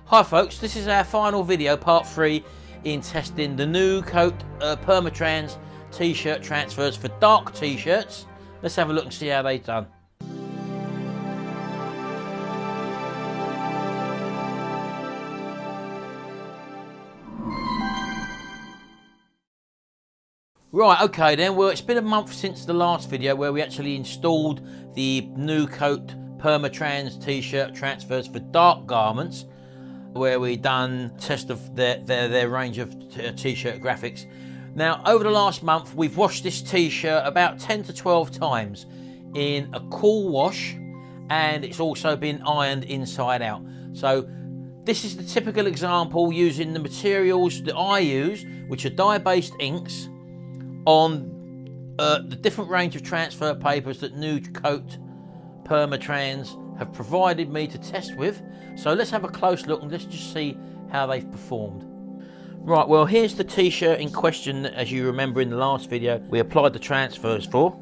Hi folks, this is our final video, part 3, in testing the new coat Perma t-shirt transfers for dark t-shirts. Let's have a look and see how they've done. Right, okay then, well it's been a month since the last video where we actually installed the new coat Perma t-shirt transfers for dark garments, where we done test of their range of t-shirt graphics. Now over the last month we've washed this t-shirt about 10 to 12 times in a cool wash, and it's also been ironed inside out. So this is the typical example using the materials that I use, which are dye-based inks, on the different range of transfer papers that New Coat Perma have provided me to test with. So let's have a close look and let's just see how they've performed. Right, well here's the t-shirt in question. As you remember in the last video we applied the transfers for.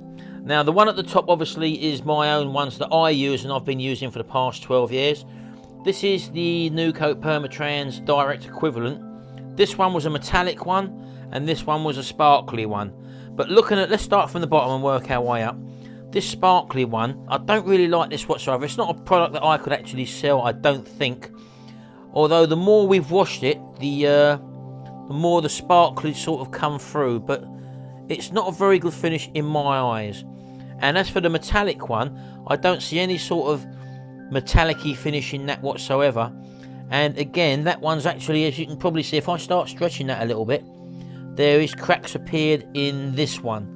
Now the one at the top obviously is my own ones that I use and I've been using for the past 12 years. This is the New Coat Perma direct equivalent. This one was a metallic one and this one was a sparkly one. But looking at, let's start from the bottom and work our way up. This sparkly one, I don't really like this whatsoever. It's not a product that I could actually sell, I don't think. Although the more we've washed it, the more the sparkly sort of come through. But it's not a very good finish in my eyes. And as for the metallic one, I don't see any sort of metallic-y finish in that whatsoever. And again, that one's actually, as you can probably see, if I start stretching that a little bit, there is cracks appeared in this one.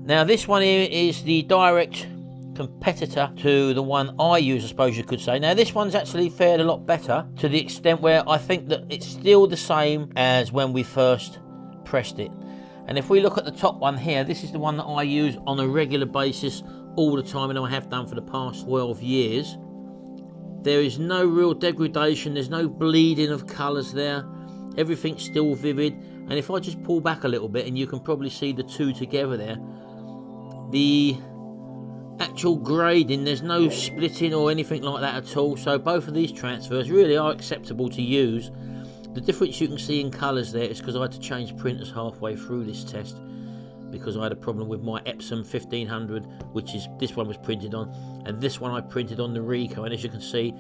Now this one here is the direct competitor to the one I use, I suppose you could say. Now this one's actually fared a lot better, to the extent where I think that it's still the same as when we first pressed it. And if we look at the top one here, this is the one that I use on a regular basis all the time, and I have done for the past 12 years. There is no real degradation, there's no bleeding of colours there. Everything's still vivid. And if I just pull back a little bit, and you can probably see the two together there, the actual grading, there's no splitting or anything like that at all. So both of these transfers really are acceptable to use. The difference you can see in colours there is because I had to change printers halfway through this test, because I had a problem with my Epsom 1500, which is this one was printed on, and this one I printed on the Rico. And as you can see,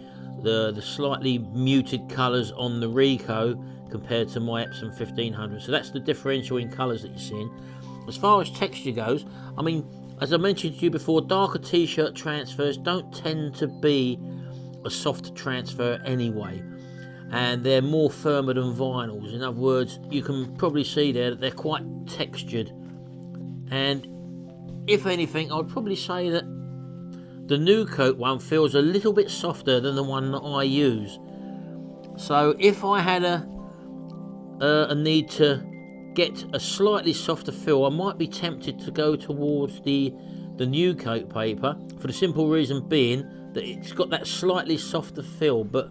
the slightly muted colours on the Rico compared to my Epsom 1500. So that's the differential in colours that you're seeing. As far as texture goes, I mean, as I mentioned to you before, darker t-shirt transfers don't tend to be a soft transfer anyway, and they're more firmer than vinyls. In other words, you can probably see there that they're quite textured, and if anything, I'd probably say that the New Coat one feels a little bit softer than the one that I use. So if I had a need to get a slightly softer feel, I might be tempted to go towards the New Coat paper, for the simple reason being that it's got that slightly softer feel. But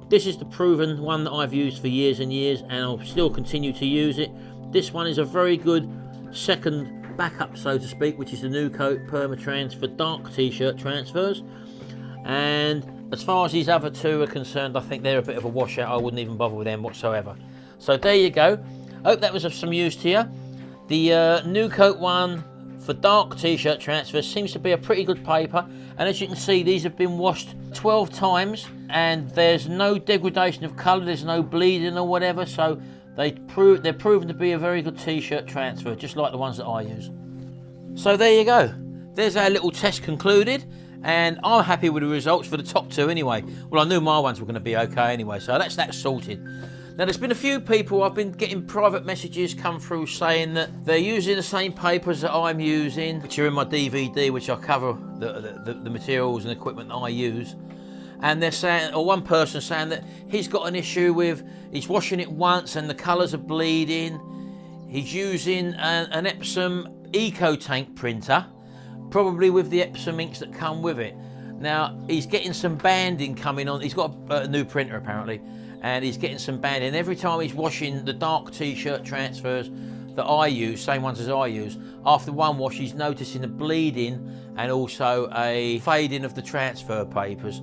this is the proven one that I've used for years and years, and I'll still continue to use it. This one is a very good second backup, so to speak, which is the New Coat Perma for dark t-shirt transfers. And as far as these other two are concerned, I think they're a bit of a washout. I wouldn't even bother with them whatsoever. So there you go. Hope that was of some use to you. The New Coat one for dark t-shirt transfers seems to be a pretty good paper, and as you can see, these have been washed 12 times and there's no degradation of colour, there's no bleeding or whatever. So they're proven to be a very good t-shirt transfer, just like the ones that I use. So there you go. There's our little test concluded, and I'm happy with the results for the top two anyway. Well, I knew my ones were going to be okay anyway, so that's that sorted. Now there's been a few people, I've been getting private messages come through saying that they're using the same papers that I'm using, which are in my DVD, which I cover the materials and equipment that I use. And they're saying, or one person saying that he's got an issue with, he's washing it once and the colours are bleeding. He's using an Epsom Eco Tank printer, probably with the Epsom inks that come with it. Now he's getting some banding coming on, he's got a new printer apparently, and he's getting some banding. Every time he's washing the dark t-shirt transfers that I use, same ones as I use, after one wash he's noticing a bleeding and also a fading of the transfer papers.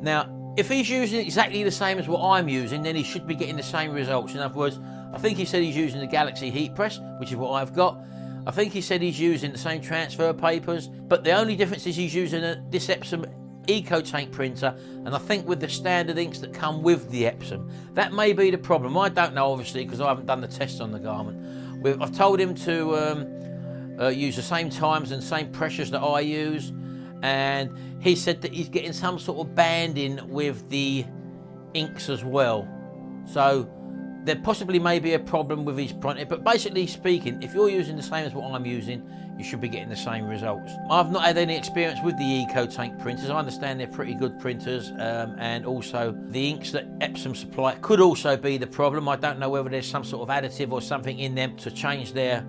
Now If he's using exactly the same as what I'm using, then he should be getting the same results. In other words, I think he said he's using the Galaxy heat press, which is what I've got. I think he said he's using the same transfer papers, but the only difference is he's using this Epsom Eco Tank printer, and I think with the standard inks that come with the Epsom. That may be the problem. I don't know, obviously, because I haven't done the test on the garment. I've told him to use the same times and same pressures that I use, and he said that he's getting some sort of banding with the inks as well. So there possibly may be a problem with his printer, but basically speaking, if you're using the same as what I'm using, you should be getting the same results. I've not had any experience with the Eco Tank printers. I understand they're pretty good printers, and also the inks that Epsom supply could also be the problem. I don't know whether there's some sort of additive or something in them to change their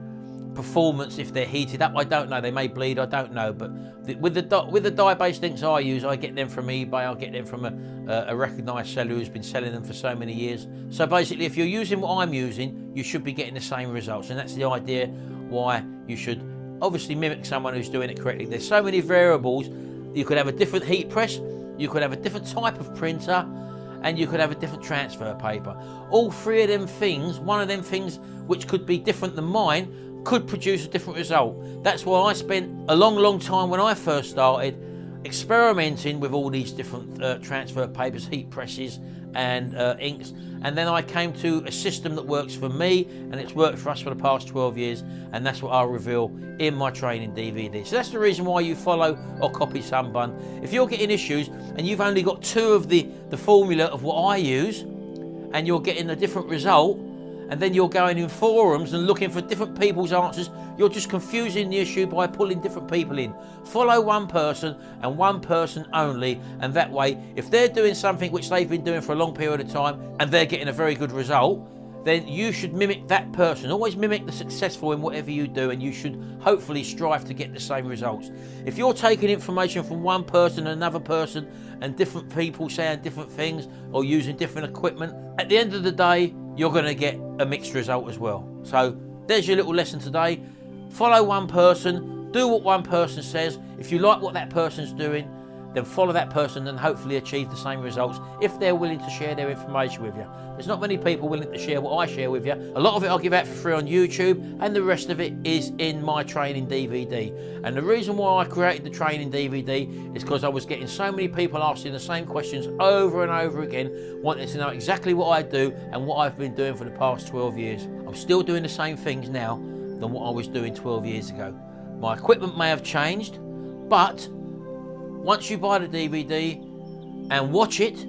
performance if they're heated up. I don't know. They may bleed. I don't know. But with the dye-based inks I use, I get them from eBay. I get them from a recognised seller who's been selling them for so many years. So basically, if you're using what I'm using, you should be getting the same results, and that's the idea why you should obviously mimic someone who's doing it correctly. There's so many variables. You could have a different heat press, you could have a different type of printer, and you could have a different transfer paper. All three of them things, one of them things which could be different than mine, could produce a different result. That's why I spent a long time when I first started experimenting with all these different transfer papers, heat presses and inks, and then I came to a system that works for me, and it's worked for us for the past 12 years, and that's what I'll reveal in my training DVD. So that's the reason why you follow or copy Sunbun. If you're getting issues and you've only got two of the formula of what I use, and you're getting a different result, and then you're going in forums and looking for different people's answers, you're just confusing the issue by pulling different people in. Follow one person and one person only, and that way, if they're doing something which they've been doing for a long period of time and they're getting a very good result, then you should mimic that person. Always mimic the successful in whatever you do, and you should hopefully strive to get the same results. If you're taking information from one person and another person, and different people saying different things or using different equipment, at the end of the day, you're going to get a mixed result as well. So there's your little lesson today. Follow one person, do what one person says. If you like what that person's doing, then follow that person and hopefully achieve the same results if they're willing to share their information with you. There's not many people willing to share what I share with you. A lot of it I'll give out for free on YouTube, and the rest of it is in my training DVD. And the reason why I created the training DVD is because I was getting so many people asking the same questions over and over again, wanting to know exactly what I do and what I've been doing for the past 12 years. I'm still doing the same things now than what I was doing 12 years ago. My equipment may have changed, but once you buy the DVD and watch it,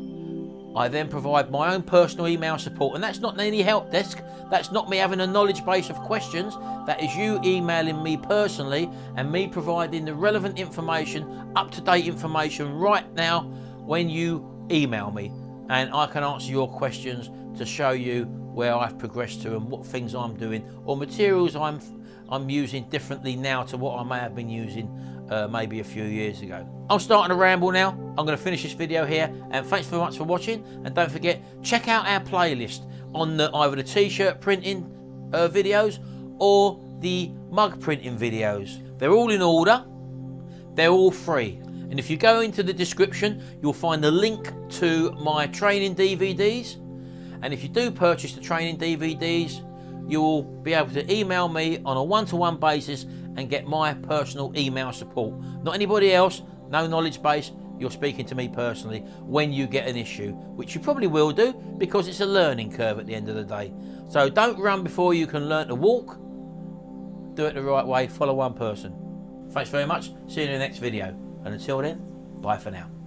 I then provide my own personal email support, and that's not any help desk. That's not me having a knowledge base of questions. That is you emailing me personally and me providing the relevant information, up-to-date information right now when you email me, and I can answer your questions to show you where I've progressed to and what things I'm doing, or materials I'm using differently now to what I may have been using maybe a few years ago. I'm starting to ramble now. I'm going to finish this video here, and thanks very much for watching, and don't forget, check out our playlist on either the t-shirt printing videos or the mug printing videos. They're all in order, they're all free, and if you go into the description you'll find the link to my training DVDs, and if you do purchase the training DVDs, you will be able to email me on a one-to-one basis and get my personal email support. Not anybody else, no knowledge base. You're speaking to me personally when you get an issue, which you probably will do because it's a learning curve at the end of the day. So don't run before you can learn to walk. Do it the right way, follow one person. Thanks very much, see you in the next video, and until then, bye for now.